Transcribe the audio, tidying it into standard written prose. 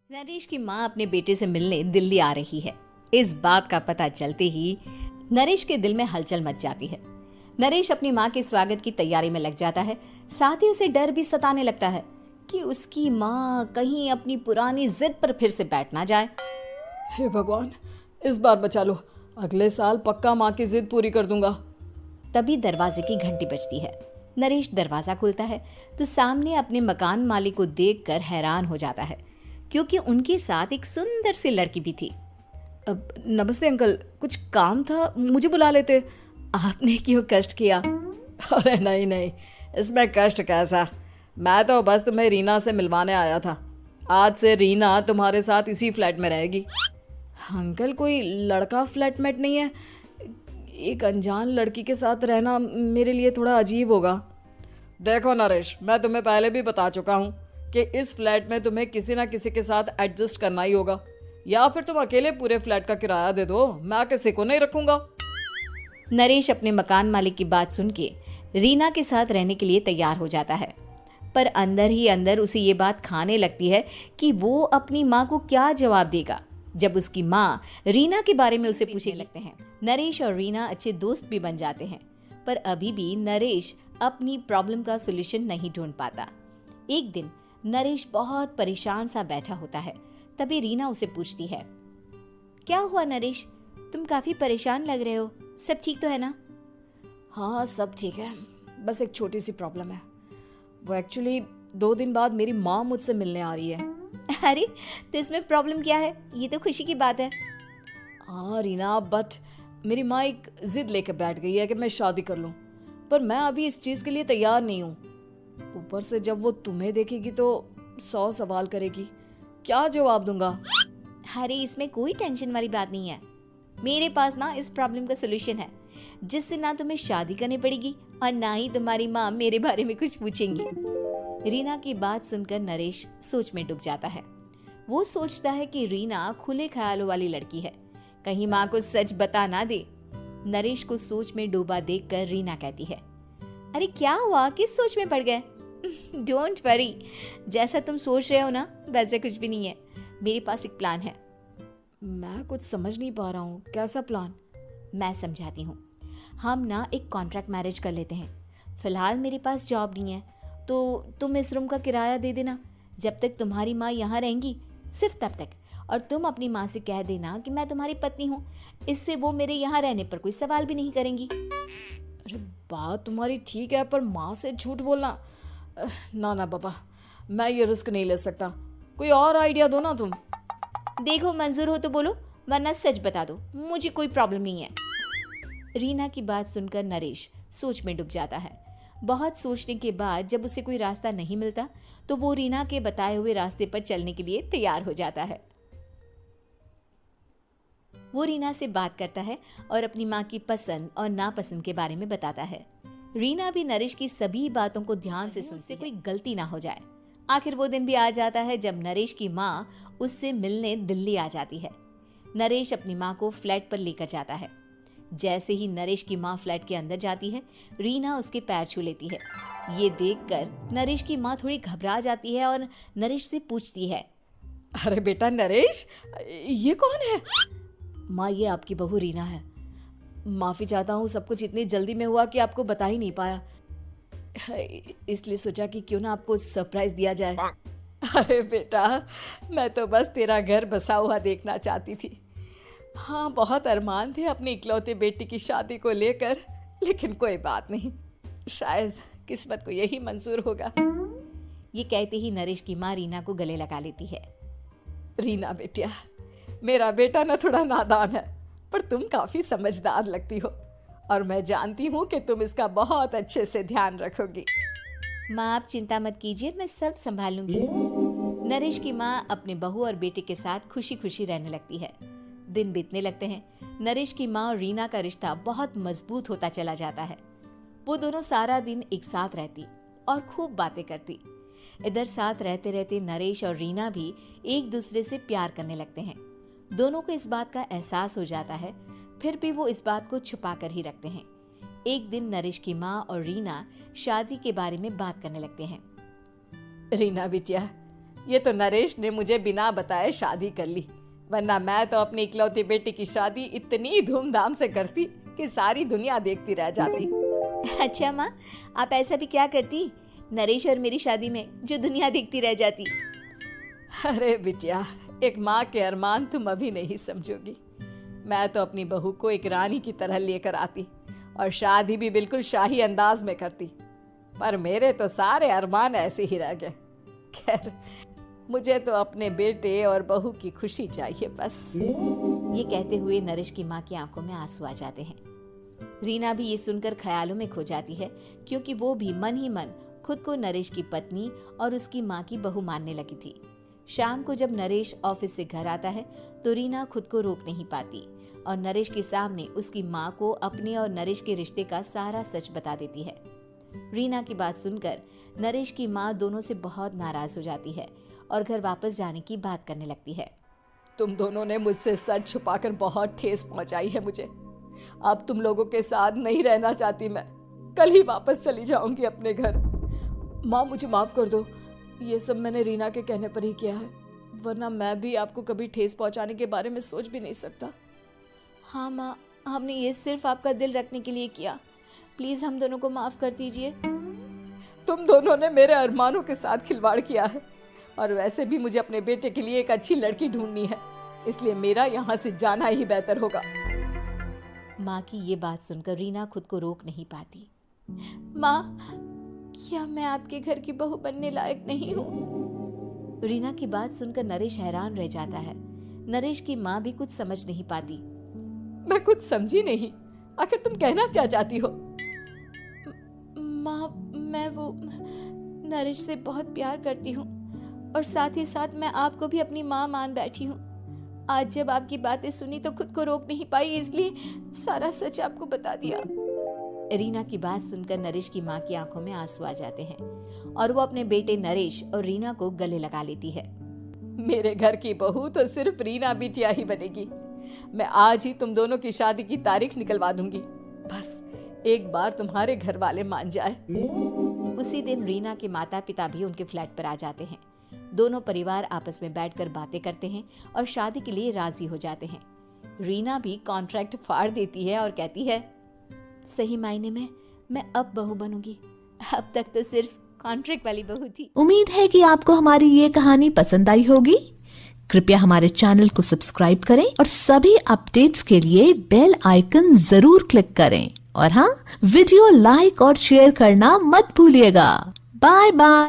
नरेश की माँ अपने बेटे से मिलने दिल्ली आ रही है। इस बात का पता चलते ही नरेश के दिल में हलचल मच जाती है। नरेश अपनी माँ के स्वागत की तैयारी में लग जाता है। साथ ही उसे डर भी सताने लगता है कि उसकी माँ कहीं अपनी पुरानी जिद पर फिर से बैठ ना जाए। हे भगवान, इस बार बचा लो। अगले साल पक्का माँ की जिद पूरी कर दूंगा। तभी दरवाजे की घंटी बजती है। नरेश दरवाजा खोलता है तो सामने अपने मकान मालिक को देखकर हैरान हो जाता है, क्योंकि उनके साथ एक सुंदर सी लड़की भी थी। अब नमस्ते अंकल, कुछ काम था, मुझे बुला लेते। आपने क्यों कष्ट किया? अरे नहीं नहीं, इसमें कष्ट कैसा। मैं तो बस तुम्हें रीना से मिलवाने आया था। आज से रीना तुम्हारे साथ इसी फ्लैट में रहेगी। अंकल, कोई लड़का फ्लैटमेट नहीं है? एक अनजान लड़की के साथ रहना मेरे लिए थोड़ा अजीब होगा। देखो नरेश, मैं तुम्हें पहले भी बता चुका हूँ कि इस फ्लैट में तुम्हें किसी ना किसी के साथ एडजस्ट करना ही होगा, या फिर तुम अकेले पूरे फ्लैट का किराया दे दो, मैं किसी को नहीं रखूंगा। नरेश अपने मकान मालिक की बात सुन के रीना के साथ रहने के लिए तैयार हो जाता है, पर अंदर ही अंदर उसे ये बात खाने लगती है कि वो अपनी माँ को क्या जवाब देगा जब उसकी माँ रीना के बारे में उसे पूछने लगते हैं। नरेश और रीना अच्छे दोस्त भी बन जाते हैं, पर अभी भी नरेश अपनी प्रॉब्लम का सोल्यूशन नहीं ढूंढ पाता। एक दिन नरेश बहुत परेशान सा बैठा होता है। तभी रीना उसे पूछती है, क्या हुआ नरेश, तुम काफी परेशान लग रहे हो, सब ठीक तो है ना? हाँ सब ठीक है, बस एक छोटी सी प्रॉब्लम है। वो एक्चुअली 2 दिन बाद मेरी माँ मुझसे मिलने आ रही है। अरे तो इसमें प्रॉब्लम क्या है, ये तो खुशी की बात है। हाँ रीना, बट मेरी माँ एक जिद लेकर बैठ गई है कि मैं शादी कर लूँ, पर मैं अभी इस चीज़ के लिए तैयार नहीं हूँ। ऊपर से जब वो तुम्हें देखेगी तो 100 सवाल करेगी, क्या जवाब दूंगा? अरे इसमें कोई टेंशन वाली बात नहीं है। मेरे पास ना इस प्रॉब्लम का सोल्यूशन है, जिससे ना तुम्हें शादी करनी पड़ेगी और ना ही तुम्हारी माँ मेरे बारे में कुछ पूछेंगी। रीना की बात सुनकर नरेश सोच में डूब जाता है। वो सोचता है कि रीना खुले ख्यालों वाली लड़की है, कहीं माँ को सच बता ना दे। नरेश को सोच में डूबा देखकर रीना कहती है, अरे क्या हुआ, किस सोच में पड़ गए? डोंट वरी, जैसा तुम सोच रहे हो ना वैसे कुछ भी नहीं है। मेरे पास एक प्लान है। मैं कुछ समझ नहीं पा रहा हूँ, कैसा प्लान? मैं समझाती हूँ। हम ना एक कॉन्ट्रैक्ट मैरिज कर लेते हैं। फिलहाल मेरे पास जॉब नहीं है, तो तुम इस रूम का किराया दे देना जब तक तुम्हारी माँ यहाँ रहेंगी, सिर्फ तब तक। और तुम अपनी माँ से कह देना कि मैं तुम्हारी पत्नी हूँ, इससे वो मेरे यहाँ रहने पर कोई सवाल भी नहीं करेंगी। अरे बात तुम्हारी ठीक है, पर माँ से झूठ बोलना, ना ना बाबा, मैं ये रिस्क नहीं ले सकता। कोई और आइडिया दो ना तुम। देखो मंजूर हो तो बोलो, वरना सच बता दो, मुझे कोई प्रॉब्लम नहीं है। रीना की बात सुनकर नरेश सोच में डूब जाता है। बहुत सोचने के बाद जब उसे कोई रास्ता नहीं मिलता तो वो रीना के बताए हुए रास्ते पर चलने के लिए तैयार हो जाता है। वो रीना से बात करता है और अपनी माँ की पसंद और नापसंद के बारे में बताता है। रीना भी नरेश की सभी बातों को ध्यान से सुनती है, कोई गलती ना हो जाए। आखिर वो दिन भी आ जाता है जब नरेश की माँ उससे मिलने दिल्ली आ जाती है। नरेश अपनी माँ को फ्लैट पर लेकर जाता है। जैसे ही नरेश की माँ फ्लैट के अंदर जाती है, रीना उसके पैर छू लेती है। ये देखकर नरेश की माँ थोड़ी घबरा जाती है और नरेश से पूछती है, अरे बेटा नरेश, ये कौन है? माँ, ये आपकी बहू रीना है। माफ़ी चाहता हूँ, सब कुछ इतनी जल्दी में हुआ कि आपको बता ही नहीं पाया, इसलिए सोचा कि क्यों ना आपको सरप्राइज दिया जाए। अरे बेटा, मैं तो बस तेरा घर बसा हुआ देखना चाहती थी। हाँ, बहुत अरमान थे अपनी इकलौते बेटी की शादी को लेकर, लेकिन कोई बात नहीं, शायद किस्मत को यही मंजूर होगा। ये कहते ही नरेश की माँ रीना को गले लगा लेती है। रीना बेटिया, मेरा बेटा ना थोड़ा नादान है, पर तुम काफ़ी समझदार लगती हो और मैं जानती हूँ कि तुम इसका बहुत अच्छे से ध्यान रखोगी। माँ आप चिंता मत कीजिए, मैं सब संभाल लूंगी। नरेश की माँ अपने बहू और बेटे के साथ खुशी खुशी रहने लगती है। दिन बीतने लगते हैं। नरेश की माँ और रीना का रिश्ता बहुत मजबूत होता चला जाता है। वो दोनों सारा दिन एक साथ रहती और खूब बातें करती। इधर साथ रहते रहते नरेश और रीना भी एक दूसरे से प्यार करने लगते हैं। दोनों को इस बात का एहसास हो जाता है, फिर भी वो इस बात को छुपा कर ही रखते हैं। एक दिन नरेश की माँ और रीना शादी के बारे में बात करने लगते हैं। रीना बिटिया, ये तो नरेश ने मुझे बिना बताए शादी कर ली, वरना मैं तो अपनी इकलौती बेटी की शादी इतनी धूमधाम से करती कि सारी दुनिया देखती रह जाती। अच्छा माँ, आप ऐसा भी क्या करती नरेश और मेरी शादी में जो दुनिया देखती रह जाती? अरे बिटिया, एक माँ के अरमान तुम अभी नहीं समझोगी। मैं तो अपनी बहू को एक रानी की तरह लेकर आती और शादी भी बिल्कुल शाही अंदाज में करती, पर मेरे तो सारे अरमान ऐसे ही रह गए। खैर, मुझे तो अपने बेटे और बहू की खुशी चाहिए बस। ये कहते हुए नरेश की माँ की आंखों में आंसू आ जाते हैं। रीना भी ये सुनकर ख्यालों में खो जाती है, क्योंकि वो भी मन ही मन खुद को नरेश की पत्नी और उसकी माँ की बहू मानने लगी थी। शाम को जब नरेश ऑफिस से घर आता है तो रीना खुद को रोक नहीं पाती और नरेश के सामने उसकी माँ को अपने और नरेश के रिश्ते का सारा सच बता देती है। रीना की बात सुनकर नरेश की माँ दोनों से बहुत नाराज हो जाती है और घर वापस जाने की बात करने लगती है। तुम दोनों ने मुझसे सच छुपाकर बहुत ठेस पहुंचाई है मुझे। अब तुम लोगों के साथ नहीं रहना चाहती मैं, कल ही वापस चली जाऊंगी अपने घर। माँ, मुझे माफ कर दो, ये सब मैंने रीना के कहने पर ही किया है, वरना मैं भी आपको कभी ठेस पहुंचाने के बारे में सोच भी नहीं सकता। हाँ माँ, हमने ये सिर्फ आपका दिल रखने के लिए किया, प्लीज हम दोनों को माफ कर दीजिए। तुम दोनों ने मेरे अरमानों के साथ खिलवाड़ किया है, और वैसे भी मुझे अपने बेटे के लिए एक अच्छी लड़की ढूंढनी है, इसलिए मेरा यहाँ से जाना ही बेहतर होगा। माँ की ये बात सुनकर रीना खुद को रोक नहीं पाती। माँ, क्या मैं आपके घर की बहू बनने लायक नहीं हूँ? रीना की बात सुनकर नरेश हैरान रह जाता है। नरेश की माँ भी कुछ समझ नहीं पाती। मैं कुछ समझी नहीं, आखिर तुम कहना क्या चाहती हो? माँ, मैं वो नरेश से बहुत प्यार करती हूँ और साथ ही साथ मैं आपको भी अपनी माँ मान बैठी हूँ। आज जब आपकी बातें सुनी तो खुद को रोक नहीं पाई, इसलिए सारा सच आपको बता दिया। रीना की बात सुनकर नरेश की माँ की आंखों में आंसू आ जाते हैं और वो अपने बेटे नरेश और रीना को गले लगा लेती है। मेरे घर की बहू तो सिर्फ रीना बिटिया ही बनेगी। मैं आज ही तुम दोनों की शादी की तारीख निकलवा दूंगी, बस एक बार तुम्हारे घर वाले मान जाए। उसी दिन रीना के माता पिता भी उनके फ्लैट पर आ जाते हैं। दोनों परिवार आपस में बैठकर बातें करते हैं और शादी के लिए राजी हो जाते हैं। रीना भी कॉन्ट्रैक्ट फाड़ देती है और कहती है, सही मायने में मैं अब बहू बनूंगी, अब तक तो सिर्फ कॉन्ट्रैक्ट वाली बहू थी। उम्मीद है कि आपको हमारी ये कहानी पसंद आई होगी। कृपया हमारे चैनल को सब्सक्राइब करें और सभी अपडेट्स के लिए बेल आइकन जरूर क्लिक करें। और हाँ, वीडियो लाइक और शेयर करना मत भूलिएगा। Bye bye.